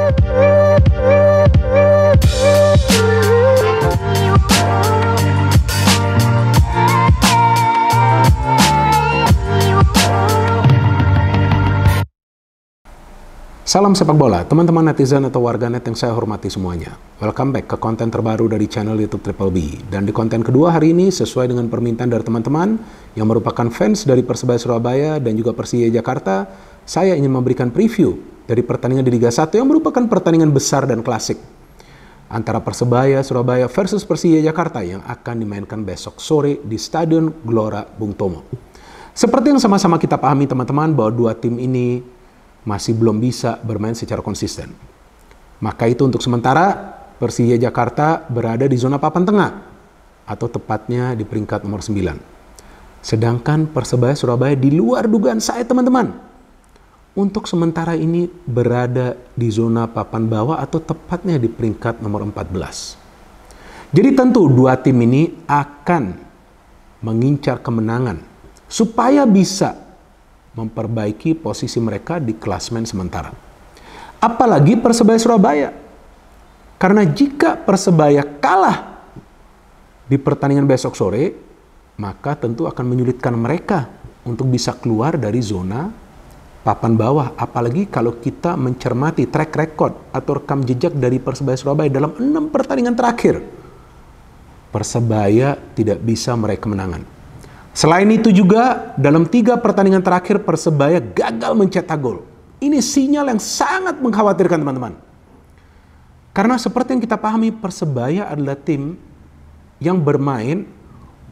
Salam sepak bola, teman-teman netizen atau warganet yang saya hormati semuanya. Welcome back ke konten terbaru dari channel YouTube Triple B. Dan di konten kedua hari ini, sesuai dengan permintaan dari teman-teman yang merupakan fans dari Persebaya Surabaya dan juga Persija Jakarta, saya ingin memberikan preview dari pertandingan di Liga 1 yang merupakan pertandingan besar dan klasik antara Persebaya Surabaya versus Persija Jakarta yang akan dimainkan besok sore di Stadion Gelora Bung Tomo. Seperti yang sama-sama kita pahami teman-teman bahwa dua tim ini masih belum bisa bermain secara konsisten. Maka itu untuk sementara Persija Jakarta berada di zona papan tengah atau tepatnya di peringkat nomor 9. Sedangkan Persebaya Surabaya di luar dugaan saya teman-teman. Untuk sementara ini berada di zona papan bawah atau tepatnya di peringkat nomor 14. Jadi tentu dua tim ini akan mengincar kemenangan supaya bisa memperbaiki posisi mereka di klasemen sementara. Apalagi Persebaya Surabaya. Karena jika Persebaya kalah di pertandingan besok sore, maka tentu akan menyulitkan mereka untuk bisa keluar dari zona papan bawah. Apalagi kalau kita mencermati track record atau rekam jejak dari Persebaya Surabaya dalam 6 pertandingan terakhir. Persebaya tidak bisa meraih kemenangan. Selain itu juga, dalam 3 pertandingan terakhir Persebaya gagal mencetak gol. Ini sinyal yang sangat mengkhawatirkan teman-teman. Karena seperti yang kita pahami, Persebaya adalah tim yang bermain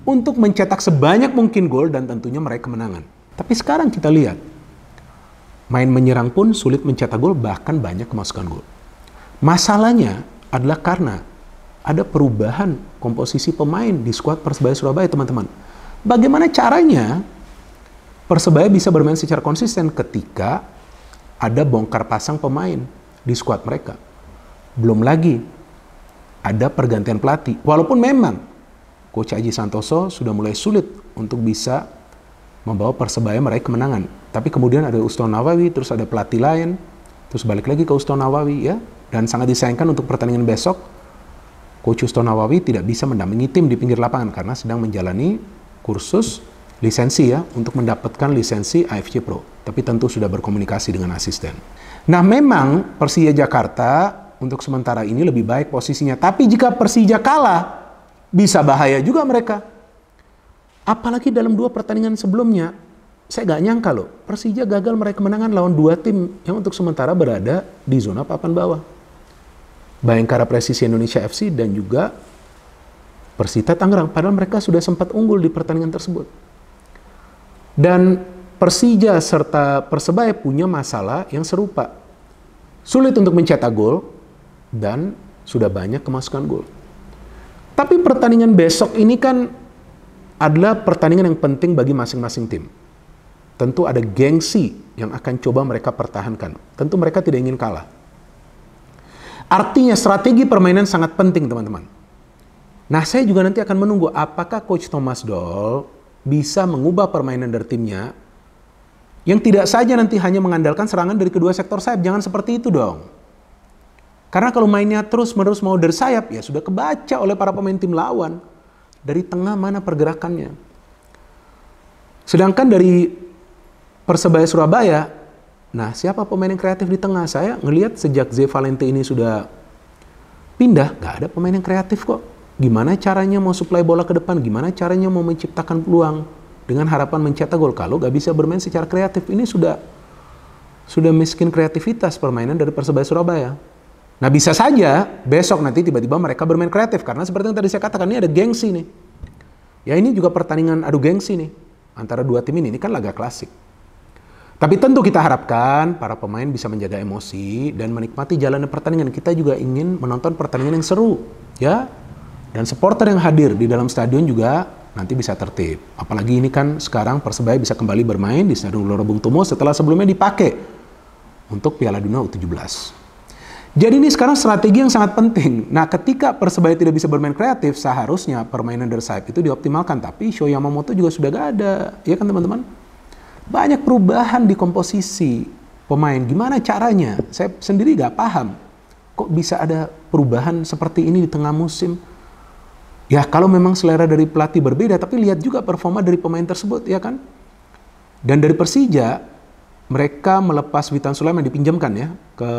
untuk mencetak sebanyak mungkin gol dan tentunya meraih kemenangan. Tapi sekarang kita lihat, main menyerang pun sulit mencetak gol, bahkan banyak kemasukan gol. Masalahnya adalah karena ada perubahan komposisi pemain di skuad Persebaya Surabaya teman-teman. Bagaimana caranya Persebaya bisa bermain secara konsisten ketika ada bongkar pasang pemain di skuad mereka? Belum lagi ada pergantian pelatih. Walaupun memang Coach Aji Santoso sudah mulai sulit untuk bisa membawa Persebaya meraih kemenangan. Tapi kemudian ada Uston Nawawi, terus ada pelatih lain, terus balik lagi ke Uston Nawawi ya. Dan sangat disayangkan untuk pertandingan besok, Coach Uston Nawawi tidak bisa mendampingi tim di pinggir lapangan karena sedang menjalani kursus lisensi ya untuk mendapatkan lisensi AFC Pro. Tapi tentu sudah berkomunikasi dengan asisten. Nah memang Persija Jakarta untuk sementara ini lebih baik posisinya. Tapi jika Persija kalah, bisa bahaya juga mereka. Apalagi dalam 2 pertandingan sebelumnya, saya gak nyangka loh, Persija gagal meraih kemenangan lawan 2 tim yang untuk sementara berada di zona papan bawah. Bayangkara Presisi Indonesia FC dan juga Persita Tangerang, padahal mereka sudah sempat unggul di pertandingan tersebut. Dan Persija serta Persebaya punya masalah yang serupa. Sulit untuk mencetak gol dan sudah banyak kemasukan gol. Tapi pertandingan besok ini kan adalah pertandingan yang penting bagi masing-masing tim. Tentu ada gengsi yang akan coba mereka pertahankan. Tentu mereka tidak ingin kalah. Artinya strategi permainan sangat penting teman-teman. Nah, saya juga nanti akan menunggu apakah Coach Thomas Doll bisa mengubah permainan dari timnya yang tidak saja nanti hanya mengandalkan serangan dari kedua sektor sayap. Jangan seperti itu dong. Karena kalau mainnya terus-menerus mau dari sayap, ya sudah kebaca oleh para pemain tim lawan. Dari tengah mana pergerakannya. Sedangkan dari Persebaya Surabaya, nah siapa pemain yang kreatif di tengah? Saya ngelihat sejak Ze Valente ini sudah pindah, gak ada pemain yang kreatif kok. Gimana caranya mau supply bola ke depan? Gimana caranya mau menciptakan peluang dengan harapan mencetak gol? Kalau gak bisa bermain secara kreatif, ini sudah miskin kreativitas permainan dari Persebaya Surabaya. Nah bisa saja besok nanti tiba-tiba mereka bermain kreatif. Karena seperti yang tadi saya katakan, ini ada gengsi nih. Ya ini juga pertandingan adu gengsi nih. Antara 2 tim ini kan laga klasik. Tapi tentu kita harapkan para pemain bisa menjaga emosi dan menikmati jalannya pertandingan. Kita juga ingin menonton pertandingan yang seru. Ya. Dan supporter yang hadir di dalam stadion juga nanti bisa tertib. Apalagi ini kan sekarang Persebaya bisa kembali bermain di Stadion Gelora Bung Tomo setelah sebelumnya dipakai untuk Piala Dunia U17. Jadi ini sekarang strategi yang sangat penting. Nah ketika Persebaya tidak bisa bermain kreatif, seharusnya permainan dari sayap itu dioptimalkan. Tapi Sho Yamamoto juga sudah gak ada. Ya kan teman-teman? Banyak perubahan di komposisi pemain. Gimana caranya? Saya sendiri gak paham. kok bisa ada perubahan seperti ini di tengah musim? Ya kalau memang selera dari pelatih berbeda, tapi lihat juga performa dari pemain tersebut, ya kan? Dan dari Persija, mereka melepas Witan Sulaiman dipinjamkan ya ke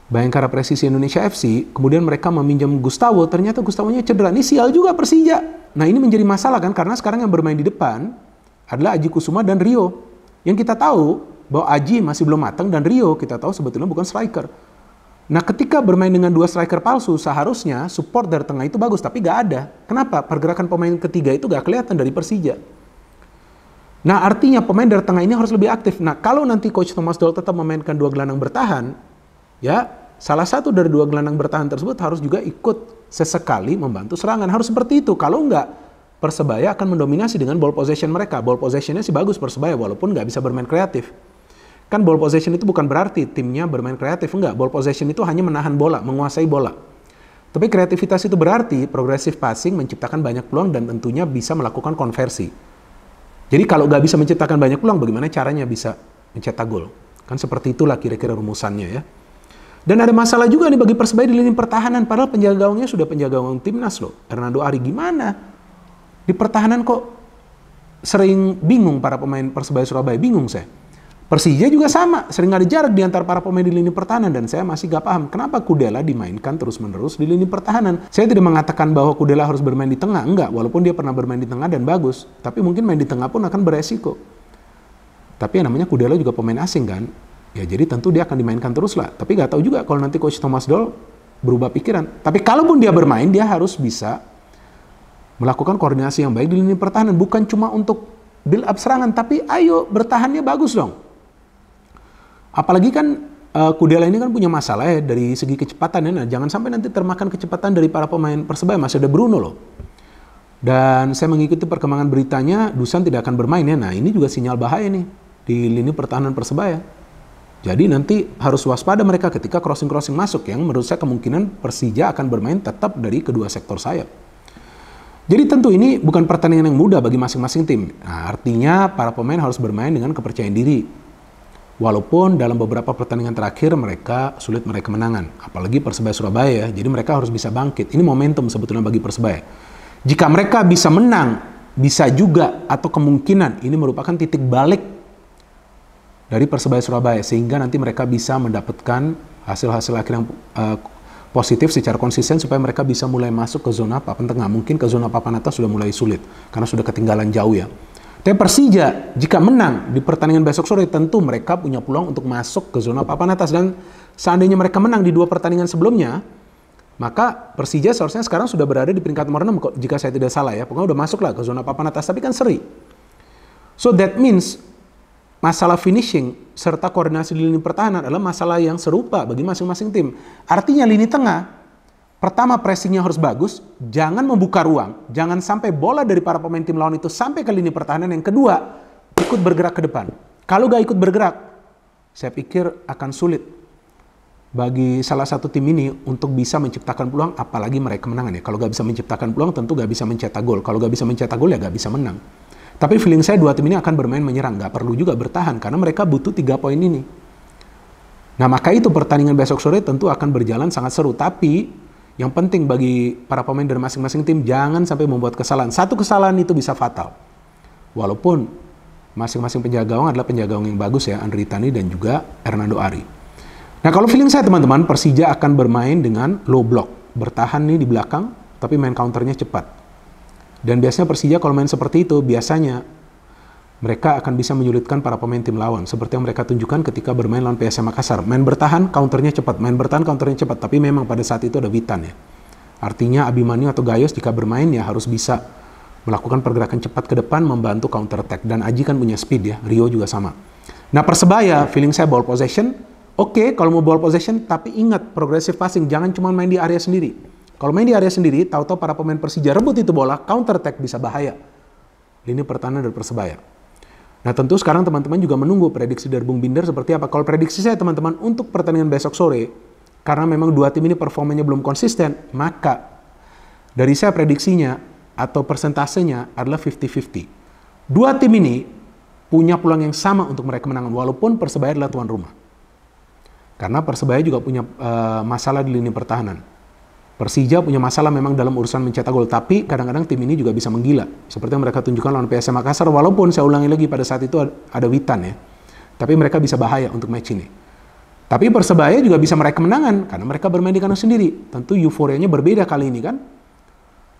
Bayangkara Presisi Indonesia FC, kemudian mereka meminjam Gustavo, ternyata Gustavonya cedera. Ini sial juga Persija. Nah ini menjadi masalah kan, karena sekarang yang bermain di depan adalah Aji Kusuma dan Rio. Yang kita tahu bahwa Aji masih belum matang dan Rio kita tahu sebetulnya bukan striker. Nah ketika bermain dengan dua striker palsu, seharusnya support dari tengah itu bagus, tapi gak ada. Kenapa? Pergerakan pemain ketiga itu gak kelihatan dari Persija. Nah artinya pemain dari tengah ini harus lebih aktif. Nah kalau nanti Coach Thomas Doll tetap memainkan dua gelandang bertahan, ya salah satu dari dua gelandang bertahan tersebut harus juga ikut sesekali membantu serangan. Harus seperti itu. Kalau enggak, Persebaya akan mendominasi dengan ball possession mereka. Ball possessionnya sih bagus Persebaya, walaupun nggak bisa bermain kreatif. Kan ball possession itu bukan berarti timnya bermain kreatif, enggak. Ball possession itu hanya menahan bola, menguasai bola. Tapi kreativitas itu berarti progressive passing, menciptakan banyak peluang dan tentunya bisa melakukan konversi. Jadi kalau nggak bisa menciptakan banyak peluang, bagaimana caranya bisa mencetak gol? Kan seperti itulah kira-kira rumusannya ya. Dan ada masalah juga nih bagi Persebaya di lini pertahanan, padahal penjaga gawangnya sudah penjaga gawang timnas loh. Hernando Ari gimana? Di pertahanan kok sering bingung para pemain Persebaya Surabaya, bingung saya. Persija juga sama, sering ada jarak di antara para pemain di lini pertahanan dan saya masih gak paham kenapa Kudela dimainkan terus-menerus di lini pertahanan. Saya tidak mengatakan bahwa Kudela harus bermain di tengah, enggak, walaupun dia pernah bermain di tengah dan bagus, tapi mungkin main di tengah pun akan beresiko. Tapi yang namanya Kudela juga pemain asing kan, ya jadi tentu dia akan dimainkan terus lah. Tapi gak tahu juga kalau nanti Coach Thomas Doll berubah pikiran. Tapi kalaupun dia bermain, dia harus bisa melakukan koordinasi yang baik di lini pertahanan, bukan cuma untuk build up serangan, tapi ayo bertahannya bagus dong. Apalagi kan Kudela ini kan punya masalah ya dari segi kecepatan ya. Nah, jangan sampai nanti termakan kecepatan dari para pemain Persebaya. Masih ada Bruno loh. Dan saya mengikuti perkembangan beritanya, Dusan tidak akan bermain ya. Nah ini juga sinyal bahaya nih di lini pertahanan Persebaya. Jadi nanti harus waspada mereka ketika crossing-crossing masuk, yang menurut saya kemungkinan Persija akan bermain tetap dari kedua sektor sayap. Jadi tentu ini bukan pertandingan yang mudah bagi masing-masing tim. Nah, artinya para pemain harus bermain dengan kepercayaan diri. Walaupun dalam beberapa pertandingan terakhir mereka sulit meraih kemenangan. Apalagi Persebaya Surabaya, jadi mereka harus bisa bangkit. Ini momentum sebetulnya bagi Persebaya. Jika mereka bisa menang, bisa juga atau kemungkinan ini merupakan titik balik dari Persebaya Surabaya. Sehingga nanti mereka bisa mendapatkan hasil-hasil akhir yang positif secara konsisten supaya mereka bisa mulai masuk ke zona papan tengah. Mungkin ke zona papan atas sudah mulai sulit karena sudah ketinggalan jauh ya. Tapi Persija jika menang di pertandingan besok sore tentu mereka punya peluang untuk masuk ke zona papan atas, dan seandainya mereka menang di dua pertandingan sebelumnya, maka Persija seharusnya sekarang sudah berada di peringkat nomor 6 jika saya tidak salah ya. Pokoknya udah masuk lah ke zona papan atas, tapi kan seri. So that means masalah finishing serta koordinasi di lini pertahanan adalah masalah yang serupa bagi masing-masing tim. Artinya lini tengah, pertama pressingnya harus bagus, jangan membuka ruang, jangan sampai bola dari para pemain tim lawan itu sampai ke lini pertahanan. Yang kedua, ikut bergerak ke depan. Kalau gak ikut bergerak, saya pikir akan sulit bagi salah satu tim ini untuk bisa menciptakan peluang, apalagi meraih kemenangan ya. Kalau gak bisa menciptakan peluang, tentu gak bisa mencetak gol. Kalau gak bisa mencetak gol, ya gak bisa menang. Tapi feeling saya dua tim ini akan bermain menyerang, gak perlu juga bertahan, karena mereka butuh 3 poin ini. Nah maka itu pertandingan besok sore tentu akan berjalan sangat seru, tapi yang penting bagi para pemain dari masing-masing tim jangan sampai membuat kesalahan. Satu kesalahan itu bisa fatal. Walaupun masing-masing penjaga gawang adalah penjaga gawang yang bagus ya, Andri Tani dan juga Hernando Ari. Nah kalau feeling saya teman-teman, Persija akan bermain dengan low block. Bertahan nih di belakang, tapi main counternya cepat. Dan biasanya Persija kalau main seperti itu, biasanya mereka akan bisa menyulitkan para pemain tim lawan. Seperti yang mereka tunjukkan ketika bermain lawan PSM Makassar. Main bertahan, counternya cepat. Main bertahan, counternya cepat. Tapi memang pada saat itu ada Witan ya. Artinya Abimanyu atau Gayos jika bermain ya harus bisa melakukan pergerakan cepat ke depan, membantu counter attack. Dan Aji kan punya speed ya. Rio juga sama. Nah Persebaya, feeling saya ball possession. Oke, kalau mau ball possession, tapi ingat progressive passing. Jangan cuma main di area sendiri. Kalau main di area sendiri, tahu-tahu para pemain Persija rebut itu bola, counter attack bisa bahaya. Lini pertahanan dari Persebaya. Nah tentu sekarang teman-teman juga menunggu prediksi dari Bung Binder seperti apa. Kalau prediksi saya teman-teman untuk pertandingan besok sore, karena memang dua tim ini performanya belum konsisten, maka dari saya prediksinya atau persentasenya adalah 50-50. Dua tim ini punya peluang yang sama untuk meraih kemenangan walaupun Persebaya adalah tuan rumah. Karena Persebaya juga punya masalah di lini pertahanan. Persija punya masalah memang dalam urusan mencetak gol, tapi kadang-kadang tim ini juga bisa menggila. Seperti yang mereka tunjukkan lawan PSM Makassar, walaupun saya ulangi lagi pada saat itu ada Witan ya. Tapi mereka bisa bahaya untuk match ini. Tapi Persebaya juga bisa meraih kemenangan, karena mereka bermain di kandang sendiri. Tentu euforianya berbeda kali ini kan.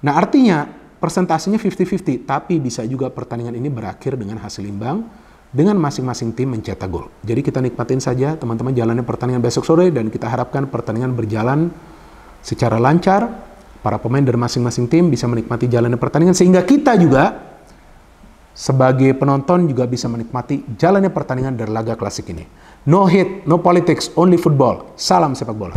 Nah artinya, persentasenya 50-50, tapi bisa juga pertandingan ini berakhir dengan hasil imbang, dengan masing-masing tim mencetak gol. Jadi kita nikmatin saja teman-teman jalannya pertandingan besok sore, dan kita harapkan pertandingan berjalan secara lancar, para pemain dari masing-masing tim bisa menikmati jalannya pertandingan, sehingga kita juga sebagai penonton juga bisa menikmati jalannya pertandingan dari laga klasik ini. No hate, no politics, only football. Salam sepak bola.